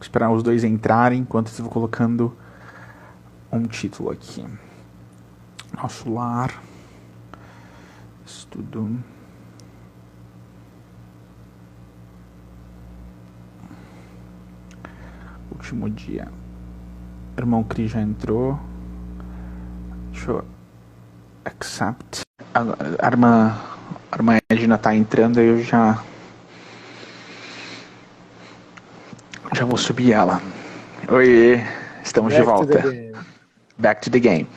esperar os dois entrarem enquanto eu vou colocando um título aqui. Nosso lar. Estudo. Último dia. O irmão Cris já entrou. Deixa eu accept. A irmã Edna tá entrando, aí eu já vou subir ela. Oi, estamos de volta. Back to the game.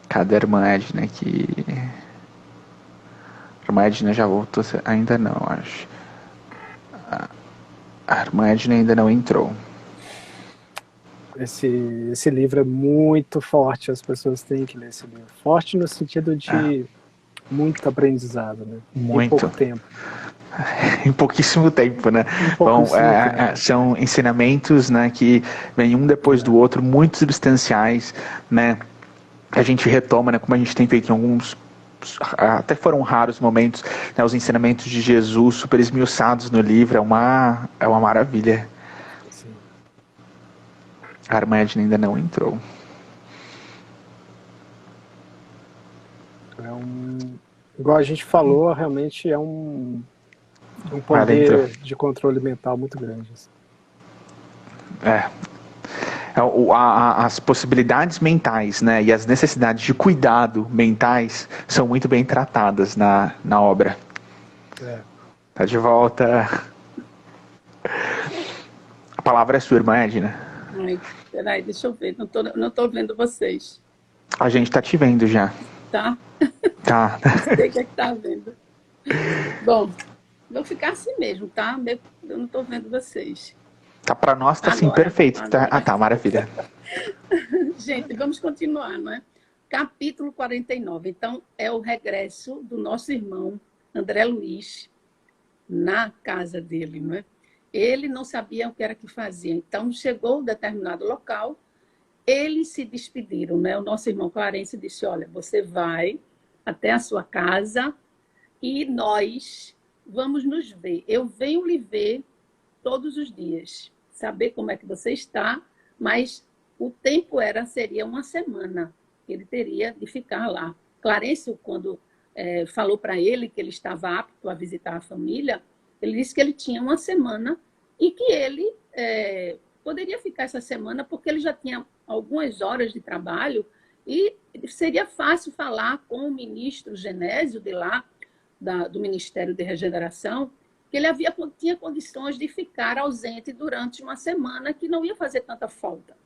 Cadê a irmã Edna aqui? A irmã Edna já voltou? Ainda não, acho. A irmã Edna ainda não entrou. Esse livro é muito forte, as pessoas têm que ler esse livro. Forte no sentido de muito aprendizado, né? Muito. Em pouco tempo. Em pouquíssimo tempo, né? Bom, são ensinamentos, né, que vêm um depois do outro, muito substanciais, né? A gente retoma, né, como a gente tem feito em alguns, até foram raros momentos, né, os ensinamentos de Jesus super esmiuçados no livro, é uma maravilha. Sim. A irmã Edna ainda não entrou. Igual a gente falou, realmente é um poder de controle mental muito grande. As possibilidades mentais, né, e as necessidades de cuidado mentais são muito bem tratadas na obra. Tá de volta. A palavra é sua, irmã Edna. Ai, peraí, deixa eu ver. Não tô vendo vocês. A gente tá te vendo já. Tá? Tá. Não sei o que é que tá vendo. Bom, vou ficar assim mesmo, tá? Eu não tô vendo vocês. Tá, pra nós tá assim, perfeito. Agora. Tá, tá, maravilha. Gente, vamos continuar, não é? Capítulo 49. Então, é o regresso do nosso irmão André Luiz na casa dele, não é? Ele não sabia o que era que fazia. Então, chegou um determinado local, eles se despediram, né? O nosso irmão Clarence disse, olha, você vai até a sua casa e nós vamos nos ver. Eu venho lhe ver todos os dias, saber como é que você está, mas o tempo seria uma semana que ele teria de ficar lá. Clarence, quando falou para ele que ele estava apto a visitar a família, ele disse que ele tinha uma semana e que ele poderia ficar essa semana porque ele já tinha algumas horas de trabalho e seria fácil falar com o ministro Genésio de lá, do Ministério de Regeneração, que ele tinha condições de ficar ausente durante uma semana, que não ia fazer tanta falta.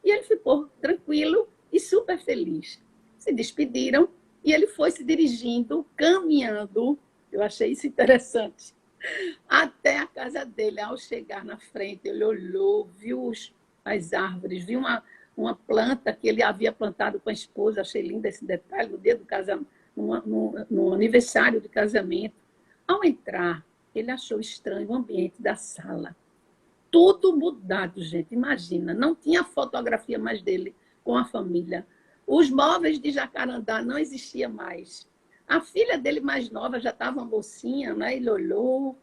E ele ficou tranquilo e super feliz. Se despediram e ele foi se dirigindo, caminhando, eu achei isso interessante, até a casa dele. Ao chegar na frente, ele olhou, viu as árvores, viu uma planta que ele havia plantado com a esposa, achei lindo esse detalhe, no dia do casamento, no aniversário de casamento. Ao entrar, ele achou estranho o ambiente da sala. Tudo mudado, gente, imagina. Não tinha fotografia mais dele com a família. Os móveis de jacarandá não existiam mais. A filha dele mais nova já estava mocinha, né? Ele olhou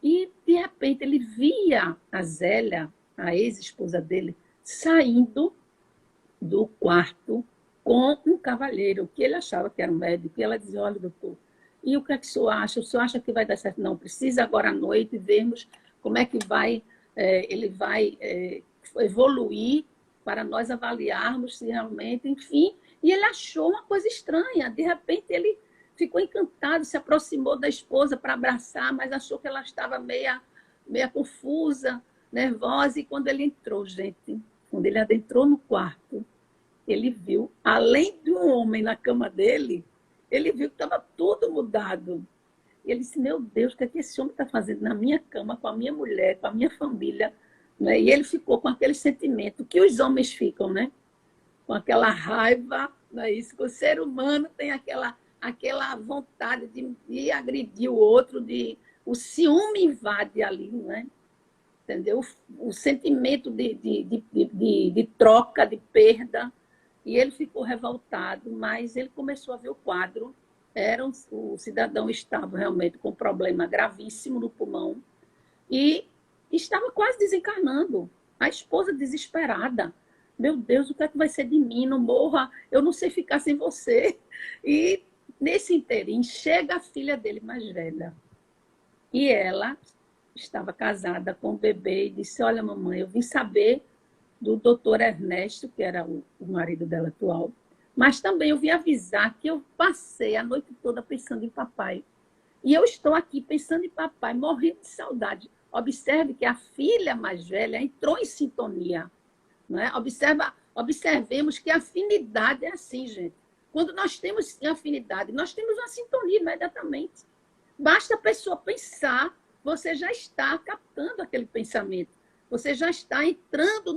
e, de repente, ele via a Zélia, a ex-esposa dele, saindo do quarto com um cavalheiro, que ele achava que era um médico, e ela dizia, olha, doutor, e o que é que o senhor acha? O senhor acha que vai dar certo? Não, precisa agora à noite vermos como é que ele vai evoluir para nós avaliarmos se realmente, enfim. E ele achou uma coisa estranha. De repente, ele ficou encantado, se aproximou da esposa para abraçar, mas achou que ela estava meia confusa, nervosa. E quando ele entrou, gente, quando ele adentrou no quarto, ele viu, além de um homem na cama dele, ele viu que estava tudo mudado. E ele disse, meu Deus, o que é que esse homem está fazendo na minha cama, com a minha mulher, com a minha família? Né? E ele ficou com aquele sentimento que os homens ficam, né? Com aquela raiva, não é isso? Que o ser humano tem aquela vontade de agredir o outro, o ciúme invade ali, né? Entendeu? O sentimento de troca, de perda. E ele ficou revoltado, mas ele começou a ver o quadro. O cidadão estava realmente com um problema gravíssimo no pulmão e estava quase desencarnando. A esposa desesperada. Meu Deus, o que é que vai ser de mim? Não morra, eu não sei ficar sem você. E nesse interim, chega a filha dele mais velha. E ela estava casada com o bebê e disse, olha, mamãe, eu vim saber do doutor Ernesto, que era o marido dela atual, mas também eu vim avisar que eu passei a noite toda pensando em papai. E eu estou aqui pensando em papai, morrendo de saudade. Observe que a filha mais velha entrou em sintonia. Não é? Observemos que a afinidade é assim, gente. Quando nós temos afinidade, nós temos uma sintonia imediatamente. Basta a pessoa pensar, você já está captando aquele pensamento. Você já está entrando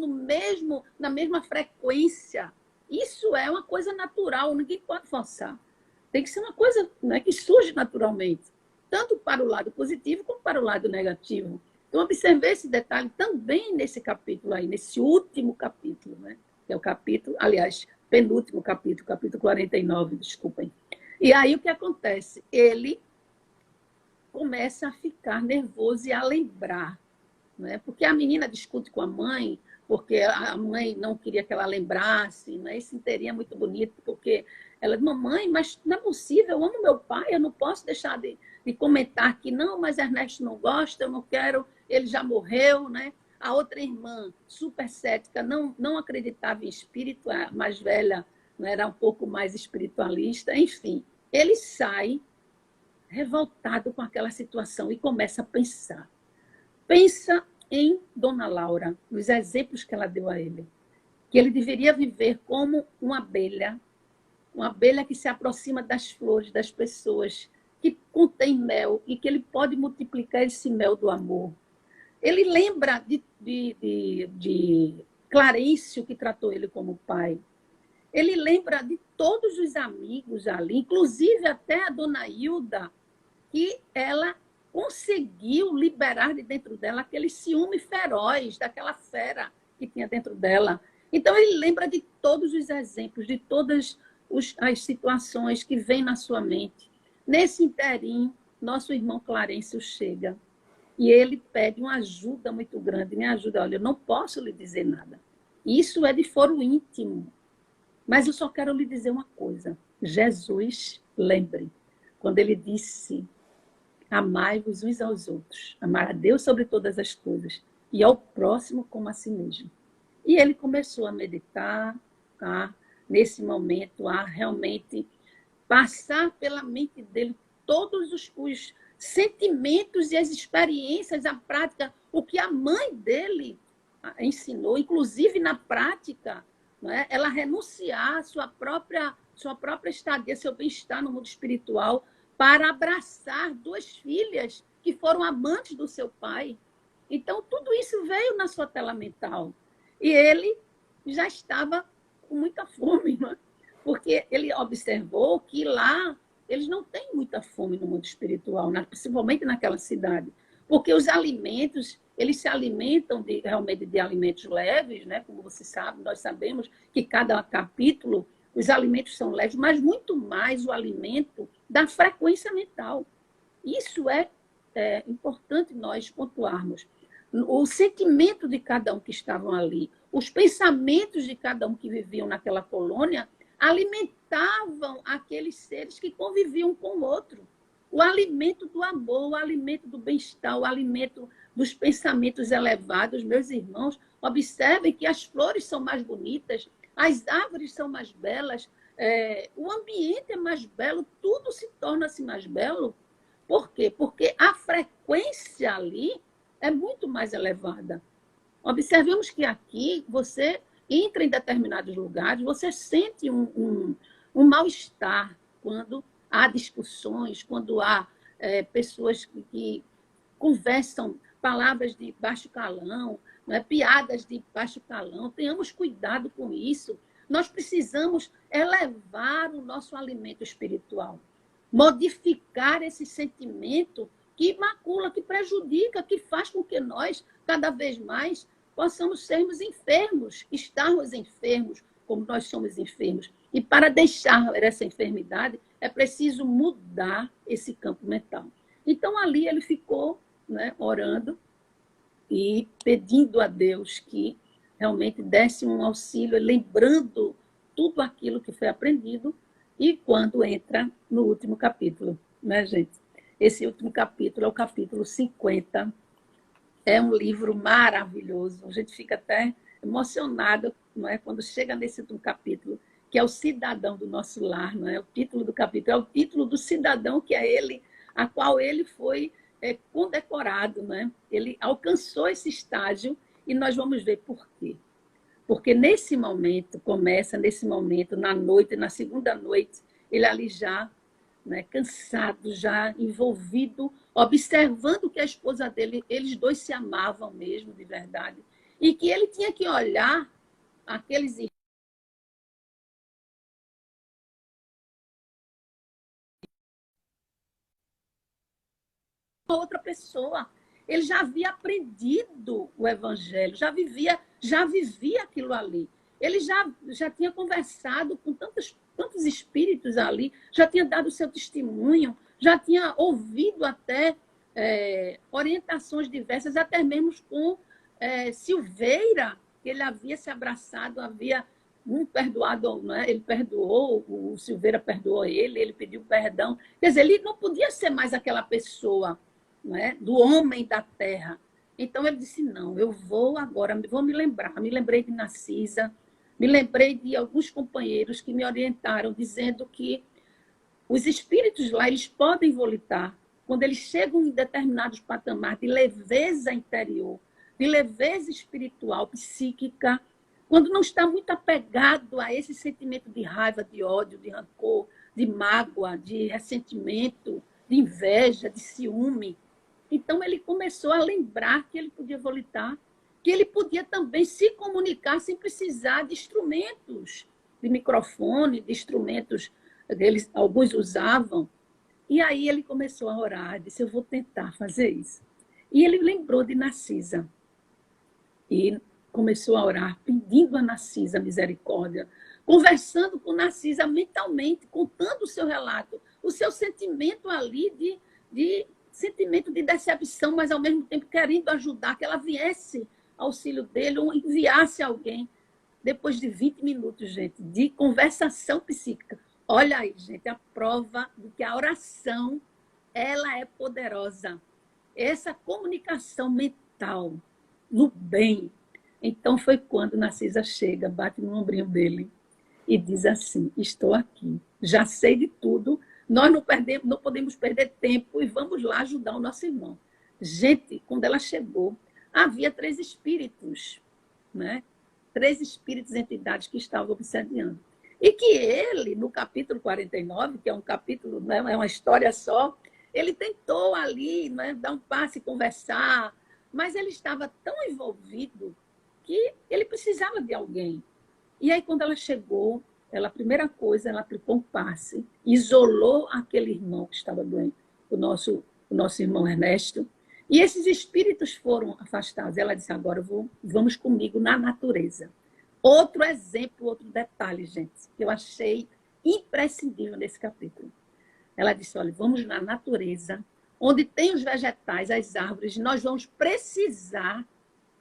na mesma frequência. Isso é uma coisa natural, ninguém pode forçar. Tem que ser uma coisa, né, que surge naturalmente, tanto para o lado positivo como para o lado negativo. Então, observei esse detalhe também nesse capítulo aí, nesse último capítulo, né? Que é o capítulo, aliás, penúltimo capítulo, capítulo 49, desculpem. E aí o que acontece? Ele começa a ficar nervoso e a lembrar, né? Porque a menina discute com a mãe, porque a mãe não queria que ela lembrasse, né? Esse inteirinho é muito bonito, porque ela diz, mamãe, mas não é possível, eu amo meu pai, eu não posso deixar de comentar que não, mas Ernesto não gosta, eu não quero, ele já morreu, né? A outra irmã, super cética, não acreditava em espírito, a mais velha, né, era um pouco mais espiritualista, enfim. Ele sai revoltado com aquela situação e começa a pensar. Pensa em Dona Laura, nos exemplos que ela deu a ele, que ele deveria viver como uma abelha que se aproxima das flores, das pessoas, que contém mel e que ele pode multiplicar esse mel do amor. Ele lembra de Clarencio, que tratou ele como pai. Ele lembra de todos os amigos ali, inclusive até a Dona Hilda, que ela conseguiu liberar de dentro dela aquele ciúme feroz, daquela fera que tinha dentro dela. Então, ele lembra de todos os exemplos, de todas as situações que vêm na sua mente. Nesse interim, nosso irmão Clarencio chega e ele pede uma ajuda muito grande. Me ajuda, olha, eu não posso lhe dizer nada. Isso é de foro íntimo. Mas eu só quero lhe dizer uma coisa. Jesus, lembre, quando ele disse, amai-vos uns aos outros, amar a Deus sobre todas as coisas e ao próximo como a si mesmo. E ele começou a meditar, nesse momento, a realmente passar pela mente dele todos os sentimentos e as experiências, a prática, o que a mãe dele ensinou, inclusive na prática, não é? Ela renunciar à sua própria estadia, seu bem-estar no mundo espiritual, para abraçar duas filhas que foram amantes do seu pai. Então, tudo isso veio na sua tela mental. E ele já estava com muita fome, não é? Porque ele observou que lá eles não têm muita fome no mundo espiritual, principalmente naquela cidade. Porque os alimentos, eles se alimentam realmente de alimentos leves, né? Como você sabe, nós sabemos que cada capítulo, os alimentos são leves, mas muito mais o alimento da frequência mental. Isso é importante nós pontuarmos. O sentimento de cada um que estavam ali, os pensamentos de cada um que viviam naquela colônia, alimentavam aqueles seres que conviviam com o outro. O alimento do amor, o alimento do bem-estar, o alimento dos pensamentos elevados. Meus irmãos, observem que as flores são mais bonitas, as árvores são mais belas, o ambiente é mais belo, tudo se torna-se mais belo. Por quê? Porque a frequência ali é muito mais elevada. Observemos que aqui você entra em determinados lugares, você sente um mal-estar quando há discussões, quando há pessoas que conversam palavras de baixo calão, piadas de baixo calão. Tenhamos cuidado com isso. Nós precisamos elevar o nosso alimento espiritual, modificar esse sentimento que macula, que prejudica, que faz com que nós, cada vez mais, possamos sermos enfermos, estarmos enfermos, como nós somos enfermos. E para deixar essa enfermidade, é preciso mudar esse campo mental. Então, ali ele ficou, né, orando, e pedindo a Deus que realmente desse um auxílio, lembrando tudo aquilo que foi aprendido, e quando entra no último capítulo, né, gente? Esse último capítulo é o capítulo 50. É um livro maravilhoso. A gente fica até emocionada, não é, quando chega nesse último capítulo, que é o cidadão do nosso lar, não é? O título do capítulo é o título do cidadão que é ele, a qual ele foi condecorado, né? Ele alcançou esse estágio e nós vamos ver por quê. Porque nesse momento, começa nesse momento, na noite, na segunda noite, ele ali já, né, cansado, já envolvido, observando que a esposa dele, eles dois se amavam mesmo, de verdade, e que ele tinha que olhar aqueles outra pessoa. Ele já havia aprendido o evangelho, já vivia aquilo ali. Ele já tinha conversado com tantos espíritos ali, já tinha dado o seu testemunho, já tinha ouvido até orientações diversas, até mesmo com Silveira, que ele havia se abraçado, havia perdoado, né? Ele perdoou, o Silveira perdoou ele pediu perdão. Quer dizer, ele não podia ser mais aquela pessoa, né, do homem da terra. Então ele disse, não, eu vou agora, vou me lembrar. Me lembrei de Narcisa, me lembrei de alguns companheiros que me orientaram, dizendo que os espíritos lá, eles podem voltar quando eles chegam em determinados patamares de leveza interior, de leveza espiritual, psíquica, quando não está muito apegado a esse sentimento de raiva, de ódio, de rancor, de mágoa, de ressentimento, de inveja, de ciúme. Então, ele começou a lembrar que ele podia voltar, que ele podia também se comunicar sem precisar de instrumentos, de microfone, de instrumentos que alguns usavam. E aí ele começou a orar, disse, eu vou tentar fazer isso. E ele lembrou de Narcisa. E começou a orar, pedindo a Narcisa misericórdia, conversando com Narcisa mentalmente, contando o seu relato, o seu sentimento ali de sentimento de decepção, mas ao mesmo tempo querendo ajudar, que ela viesse auxílio dele ou enviasse alguém. Depois de 20 minutos, gente, de conversação psíquica. Olha aí, gente, a prova de que a oração, ela é poderosa. Essa comunicação mental, no bem. Então foi quando Narcisa chega, bate no ombrinho dele e diz assim, estou aqui, já sei de tudo, nós não podemos perder tempo e vamos lá ajudar o nosso irmão. Gente, quando ela chegou, havia 3 espíritos, né? 3 espíritos, entidades que estavam obsediando. E que ele, no capítulo 49, que é um capítulo, né, é uma história só, ele tentou ali, né, dar um passe, conversar, mas ele estava tão envolvido que ele precisava de alguém. E aí, quando ela chegou, a primeira coisa, ela aplicou um passe, isolou aquele irmão que estava doente, o nosso irmão Ernesto, e esses espíritos foram afastados. Ela disse, agora vamos comigo na natureza. Outro exemplo, outro detalhe, gente, que eu achei imprescindível nesse capítulo. Ela disse, olha, vamos na natureza, onde tem os vegetais, as árvores, nós vamos precisar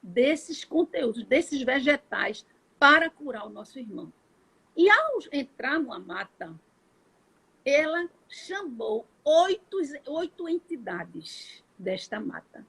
desses conteúdos, desses vegetais, para curar o nosso irmão. E ao entrar numa mata, ela chamou 8 entidades desta mata,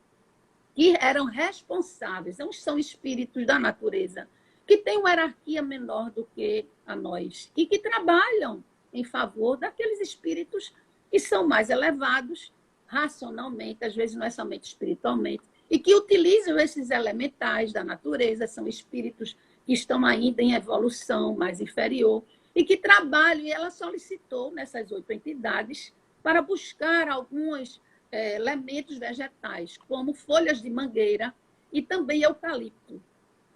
que eram responsáveis, não são espíritos da natureza, que têm uma hierarquia menor do que a nós, e que trabalham em favor daqueles espíritos que são mais elevados, racionalmente, às vezes não é somente espiritualmente, e que utilizam esses elementais da natureza, são espíritos que estão ainda em evolução mais inferior, e que trabalham, e ela solicitou nessas 8 entidades para buscar alguns elementos vegetais, como folhas de mangueira e também eucalipto.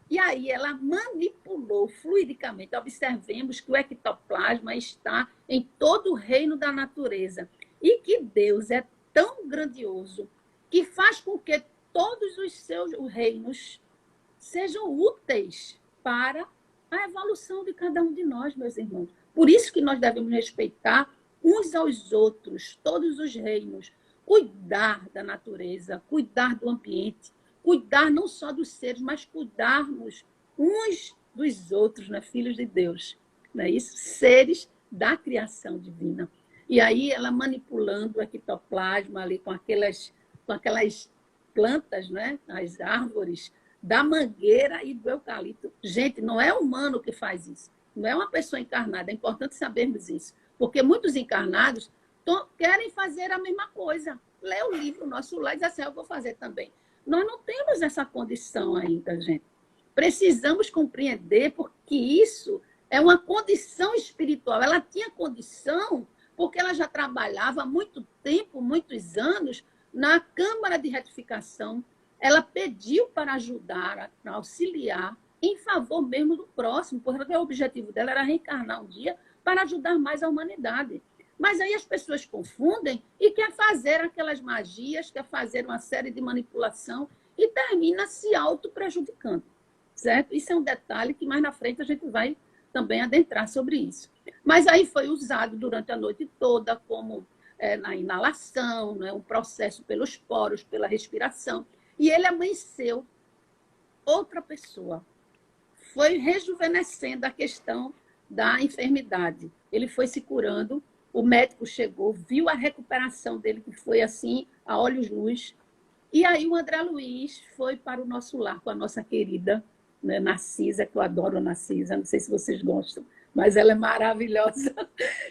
E aí ela manipulou fluidicamente. Observemos que o ectoplasma está em todo o reino da natureza e que Deus é tão grandioso que faz com que todos os seus reinos sejam úteis para a evolução de cada um de nós, meus irmãos. Por isso que nós devemos respeitar uns aos outros, todos os reinos, cuidar da natureza, cuidar do ambiente, cuidar não só dos seres, mas cuidarmos uns dos outros, né? Filhos de Deus. Não é isso? Seres da criação divina. E aí ela manipulando o ectoplasma ali com aquelas plantas, né? As árvores da mangueira e do eucalipto. Gente, não é humano que faz isso. Não é uma pessoa encarnada. É importante sabermos isso. Porque muitos encarnados querem fazer a mesma coisa. Lê o livro nosso lá e diz assim, eu vou fazer também. Nós não temos essa condição ainda, gente. Precisamos compreender porque isso é uma condição espiritual. Ela tinha condição porque ela já trabalhava há muito tempo, muitos anos, na Câmara de Retificação. Ela pediu para ajudar, para auxiliar, em favor mesmo do próximo, porque o objetivo dela era reencarnar um dia para ajudar mais a humanidade. Mas aí as pessoas confundem e querem fazer aquelas magias, querem fazer uma série de manipulação e termina se auto-prejudicando, certo? Isso é um detalhe que mais na frente a gente vai também adentrar sobre isso. Mas aí foi usado durante a noite toda como na inalação, né? Um processo pelos poros, pela respiração. E ele amanheceu outra pessoa. Foi rejuvenescendo a questão da enfermidade. Ele foi se curando, o médico chegou, viu a recuperação dele, que foi assim, a olhos-luz. E aí o André Luiz foi para o nosso lar com a nossa querida, né, Narcisa, que eu adoro a Narcisa, não sei se vocês gostam, mas ela é maravilhosa.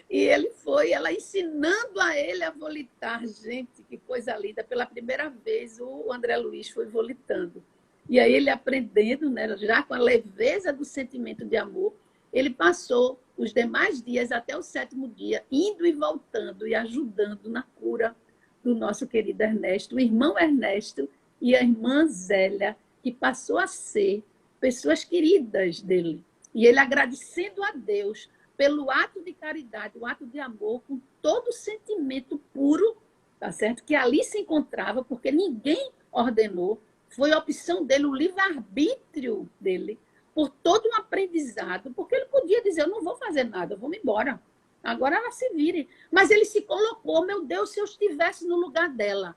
E ele foi, ela ensinando a ele a volitar. Gente, que coisa linda. Pela primeira vez, o André Luiz foi volitando. E aí ele aprendendo, né, já com a leveza do sentimento de amor, ele passou os demais dias até o 7º dia, indo e voltando e ajudando na cura do nosso querido Ernesto, o irmão Ernesto e a irmã Zélia, que passou a ser pessoas queridas dele. E ele agradecendo a Deus pelo ato de caridade, o ato de amor, com todo o sentimento puro, tá certo? Que ali se encontrava, porque ninguém ordenou, foi a opção dele, o livre-arbítrio dele, por todo um aprendizado, porque ele podia dizer, eu não vou fazer nada, eu vou me embora. Agora ela se vire. Mas ele se colocou, meu Deus, se eu estivesse no lugar dela,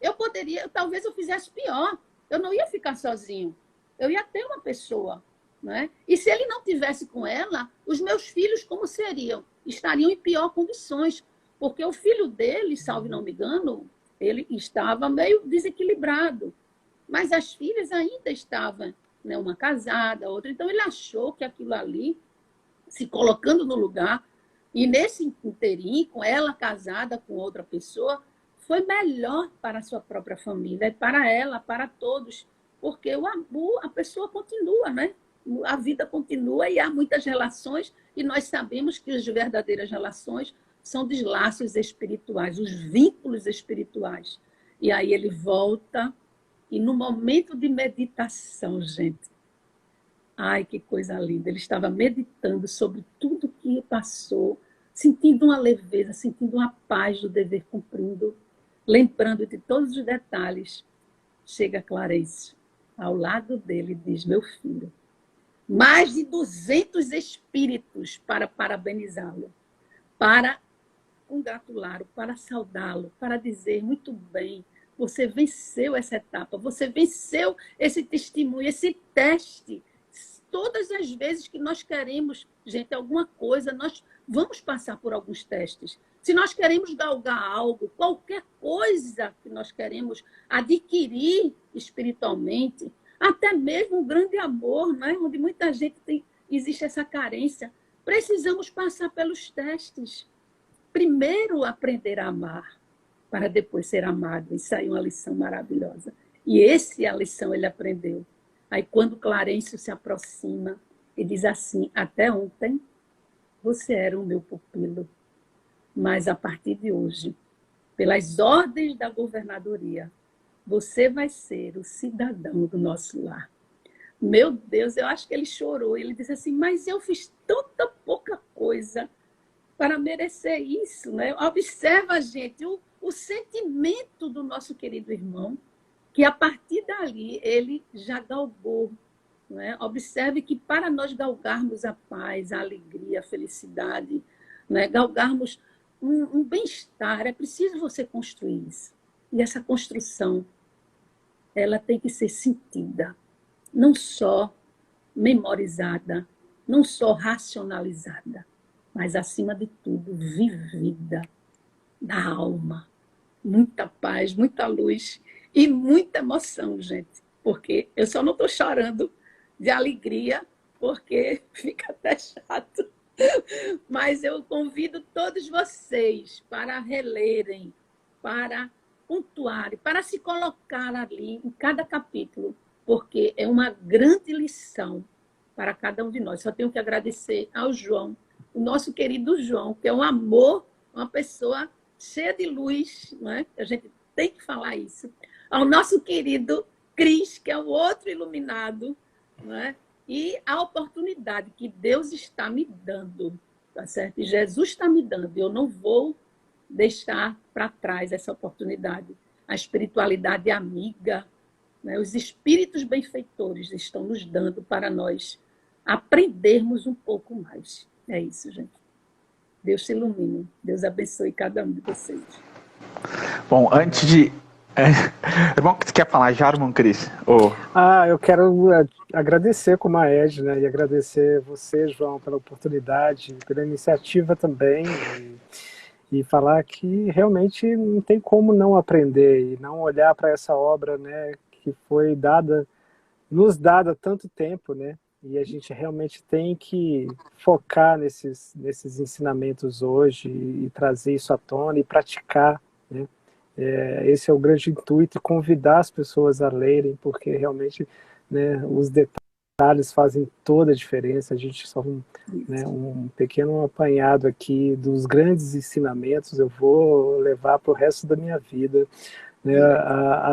eu poderia, talvez eu fizesse pior. Eu não ia ficar sozinho. Eu ia ter uma pessoa, né? E se ele não tivesse com ela, os meus filhos como seriam? Estariam em pior condições, porque o filho dele, salve não me engano, ele estava meio desequilibrado, mas as filhas ainda estavam, né, uma casada, outra. Então ele achou que aquilo ali, se colocando no lugar, e nesse interim, com ela casada com outra pessoa, foi melhor para a sua própria família, para ela, para todos, porque a pessoa continua, né? A vida continua e há muitas relações, e nós sabemos que as verdadeiras relações são dos laços espirituais, os vínculos espirituais. E aí ele volta, e no momento de meditação, gente, ai, que coisa linda, ele estava meditando sobre tudo que passou, sentindo uma leveza, sentindo uma paz do dever cumprido, lembrando de todos os detalhes. Chega Clarice ao lado dele e diz, meu filho, mais de 200 espíritos para parabenizá-lo, para congratulá-lo, para saudá-lo, para dizer, muito bem, você venceu essa etapa, você venceu esse testemunho, esse teste. Todas as vezes que nós queremos, gente, alguma coisa, nós vamos passar por alguns testes. Se nós queremos galgar algo, qualquer coisa que nós queremos adquirir espiritualmente, até mesmo um grande amor, né? Onde muita gente existe essa carência, precisamos passar pelos testes. Primeiro aprender a amar, para depois ser amado. Isso aí é uma lição maravilhosa. E essa lição ele aprendeu. Aí quando Clarencio se aproxima e diz assim, até ontem você era o meu pupilo, mas a partir de hoje, pelas ordens da governadoria, você vai ser o cidadão do nosso lar. Meu Deus, eu acho que ele chorou. Ele disse assim, mas eu fiz tanta pouca coisa para merecer isso, né? Observa, gente, o sentimento do nosso querido irmão, que a partir dali ele já galgou. Né? Observe que para nós galgarmos a paz, a alegria, a felicidade, né? Galgarmos um bem-estar, é preciso você construir isso. E essa construção ela tem que ser sentida, não só memorizada, não só racionalizada, mas, acima de tudo, vivida da alma. Muita paz, muita luz e muita emoção, gente. Porque eu só não estou chorando de alegria, porque fica até chato. Mas eu convido todos vocês para relerem, para pontuarem, para se colocar ali em cada capítulo, porque é uma grande lição para cada um de nós. Só tenho que agradecer ao João, o nosso querido João, que é um amor, uma pessoa cheia de luz, não é? A gente tem que falar isso. Ao nosso querido Cris, que é o outro iluminado, não é? E a oportunidade que Deus está me dando, tá certo? E Jesus está me dando, eu não vou deixar para trás essa oportunidade. A espiritualidade amiga, né? Os espíritos benfeitores estão nos dando para nós aprendermos um pouco mais. É isso, gente. Deus te ilumine. Deus abençoe cada um de vocês. Bom, antes de... Irmão, você quer falar já, irmão Cris? Eu quero agradecer como a Ed, né? E agradecer você, João, pela oportunidade, pela iniciativa também. E falar que realmente não tem como não aprender e não olhar para essa obra, né? Que foi nos dada há tanto tempo, né? E a gente realmente tem que focar nesses ensinamentos hoje e trazer isso à tona e praticar, né? Esse é o grande intuito, convidar as pessoas a lerem, porque realmente, né, os detalhes fazem toda a diferença. A gente só um pequeno apanhado aqui dos grandes ensinamentos, eu vou levar para o resto da minha vida, né,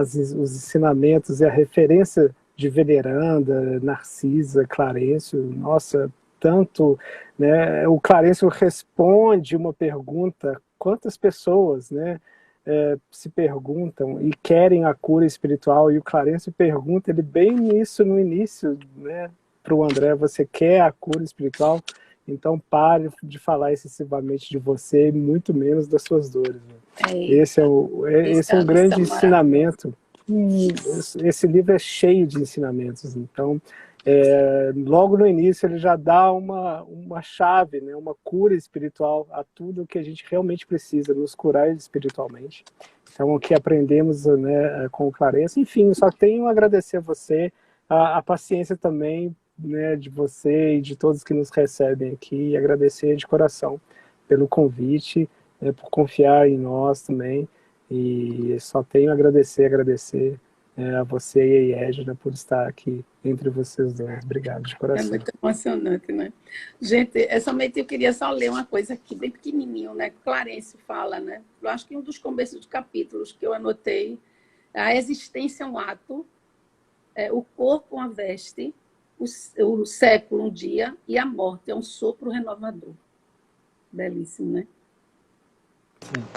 os ensinamentos e a referência de Veneranda, Narcisa, Clarencio, nossa, tanto, né, o Clarencio responde uma pergunta, quantas pessoas, né, se perguntam e querem a cura espiritual, e o Clarencio pergunta ele bem nisso no início, né, para o André, você quer a cura espiritual? Então pare de falar excessivamente de você e muito menos das suas dores. Né? Esse é um grande ensinamento. Esse livro é cheio de ensinamentos, então logo no início ele já dá uma chave, né, uma cura espiritual a tudo que a gente realmente precisa, nos curar espiritualmente. Então o que aprendemos, né, com o Clarencio, enfim, só tenho a agradecer a você, a paciência também, né, de você e de todos que nos recebem aqui, e agradecer de coração pelo convite, né, por confiar em nós também, e só tenho a agradecer a você e a Edna por estar aqui entre vocês dois. Obrigado de coração. É muito emocionante, né? Gente, somente eu queria só ler uma coisa aqui, bem pequenininho, né? Clarencio fala, né? Eu acho que um dos começos dos capítulos que eu anotei, a existência é um ato, o corpo uma veste, o século um dia e a morte é um sopro renovador. Belíssimo, né?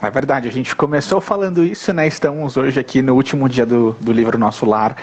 É verdade, a gente começou falando isso, né? Estamos hoje aqui no último dia do livro Nosso Lar,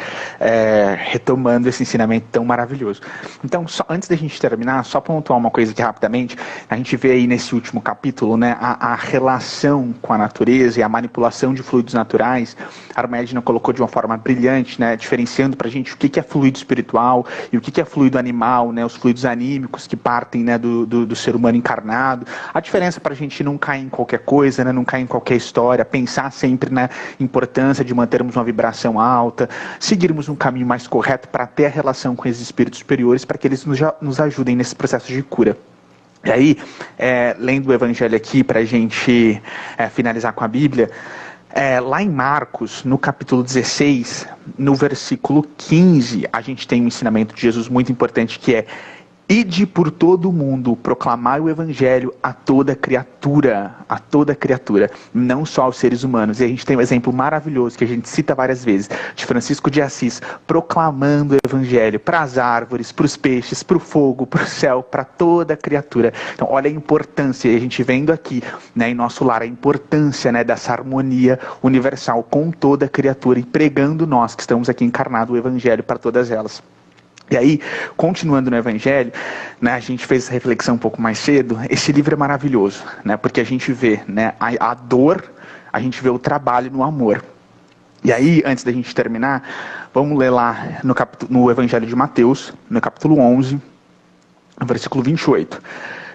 retomando esse ensinamento tão maravilhoso. Então, antes da gente terminar, só pontuar uma coisa aqui rapidamente, a gente vê aí nesse último capítulo, né, a relação com a natureza e a manipulação de fluidos naturais. A Irmã Edna colocou de uma forma brilhante, né, diferenciando pra gente o que é fluido espiritual e o que é fluido animal, né, os fluidos anímicos que partem, né, do ser humano encarnado. A diferença pra gente não cair em qualquer coisa, né, não cair em qualquer história, pensar sempre na importância de mantermos uma vibração alta, seguirmos um caminho mais correto para ter a relação com esses espíritos superiores, para que eles nos ajudem nesse processo de cura. E aí, lendo o Evangelho aqui, para a gente finalizar com a Bíblia, lá em Marcos, no capítulo 16, no versículo 15, a gente tem um ensinamento de Jesus muito importante, que é: ide por todo o mundo, proclamai o Evangelho a toda criatura, não só aos seres humanos. E a gente tem um exemplo maravilhoso, que a gente cita várias vezes, de Francisco de Assis, proclamando o Evangelho para as árvores, para os peixes, para o fogo, para o céu, para toda criatura. Então, olha a importância, a gente vendo aqui, né, em Nosso Lar, a importância, né, dessa harmonia universal com toda criatura, e pregando nós que estamos aqui encarnado o Evangelho para todas elas. E aí, continuando no Evangelho, né, a gente fez essa reflexão um pouco mais cedo. Esse livro é maravilhoso, né, porque a gente vê, né, a dor, a gente vê o trabalho no amor. E aí, antes da gente terminar, vamos ler lá no Evangelho de Mateus, no capítulo 11, no versículo 28.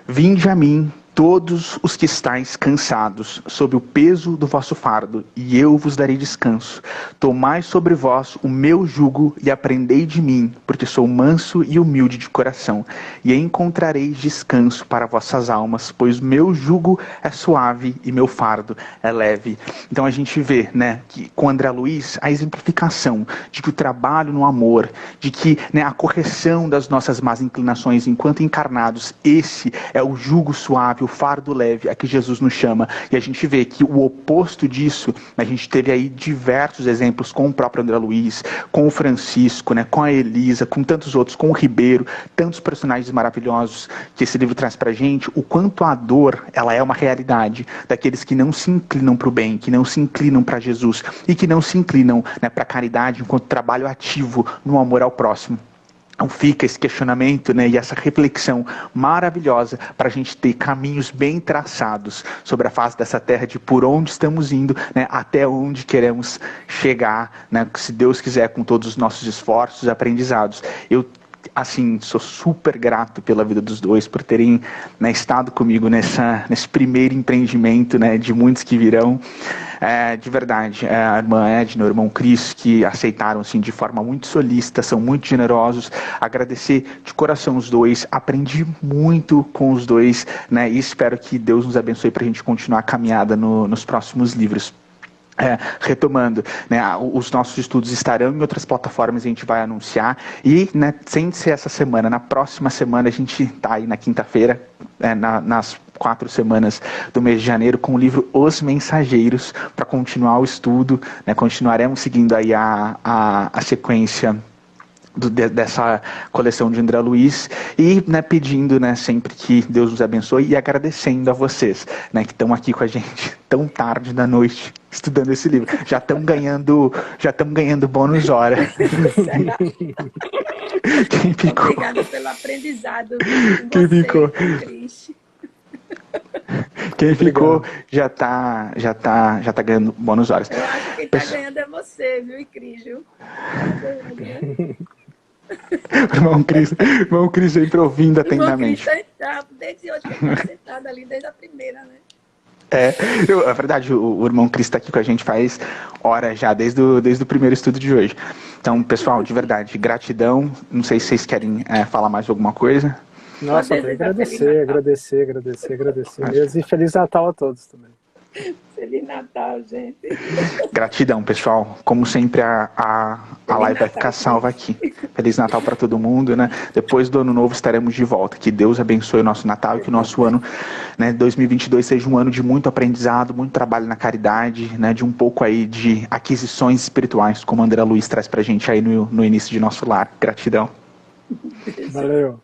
Vinde a mim, todos os que estáis cansados, sob o peso do vosso fardo, e eu vos darei descanso. Tomai sobre vós o meu jugo e aprendei de mim, porque sou manso e humilde de coração, e encontrareis descanso para vossas almas, pois meu jugo é suave e meu fardo é leve. Então a gente vê, né, que com André Luiz a exemplificação de que o trabalho no amor, de que, né, a correção das nossas más inclinações enquanto encarnados, esse é o jugo suave, o fardo leve a que Jesus nos chama. E a gente vê que o oposto disso, a gente teve aí diversos exemplos com o próprio André Luiz, com o Francisco, né, com a Elisa, com tantos outros, com o Ribeiro, tantos personagens maravilhosos que esse livro traz pra gente, o quanto a dor, ela é uma realidade daqueles que não se inclinam para o bem, que não se inclinam para Jesus e que não se inclinam, né, para a caridade enquanto trabalho ativo no amor ao próximo. Então fica esse questionamento, né, e essa reflexão maravilhosa para a gente ter caminhos bem traçados sobre a face dessa terra, de por onde estamos indo, né, até onde queremos chegar, né, se Deus quiser, com todos os nossos esforços e aprendizados. Eu, assim, sou super grato pela vida dos dois, por terem, né, estado comigo nesse primeiro empreendimento, né, de muitos que virão. De verdade, a irmã Edna, o irmão Cris, que aceitaram assim, de forma muito solícita, são muito generosos. Agradecer de coração os dois, aprendi muito com os dois, né, e espero que Deus nos abençoe para a gente continuar a caminhada nos próximos livros. Retomando, né, os nossos estudos estarão em outras plataformas, a gente vai anunciar, e, né, sem ser essa semana, na próxima semana a gente está aí na quinta-feira, nas 4 semanas do mês de janeiro, com o livro Os Mensageiros, para continuar o estudo, né, continuaremos seguindo aí a sequência dessa coleção de André Luiz, e, né, pedindo, né, sempre que Deus nos abençoe, e agradecendo a vocês, né, que estão aqui com a gente tão tarde da noite estudando esse livro. Já estamos ganhando bônus hora. Quem ficou? Obrigada pelo aprendizado. Quem ficou? Cris. Quem ficou já tá ganhando bônus horas. Eu acho que quem está ganhando é você, viu, Cris, viu? Irmão Cris sempre ouvindo atentamente. Desde hoje que ele está sentado ali, desde a primeira, né? É verdade, o irmão Cris está aqui com a gente faz horas já, desde o primeiro estudo de hoje. Então, pessoal, de verdade, gratidão. Não sei se vocês querem falar mais alguma coisa. Nossa, agradecer mesmo, e Feliz Natal a todos também. Feliz Natal, gente. Gratidão, pessoal. Como sempre, a live vai ficar salva aqui. Feliz Natal para todo mundo, né? Depois do ano novo estaremos de volta. Que Deus abençoe o nosso Natal e que o nosso ano, né, 2022 seja um ano de muito aprendizado, muito trabalho na caridade, né, de um pouco aí de aquisições espirituais, como André Luiz traz pra gente aí no início de nosso lar. Gratidão. Valeu.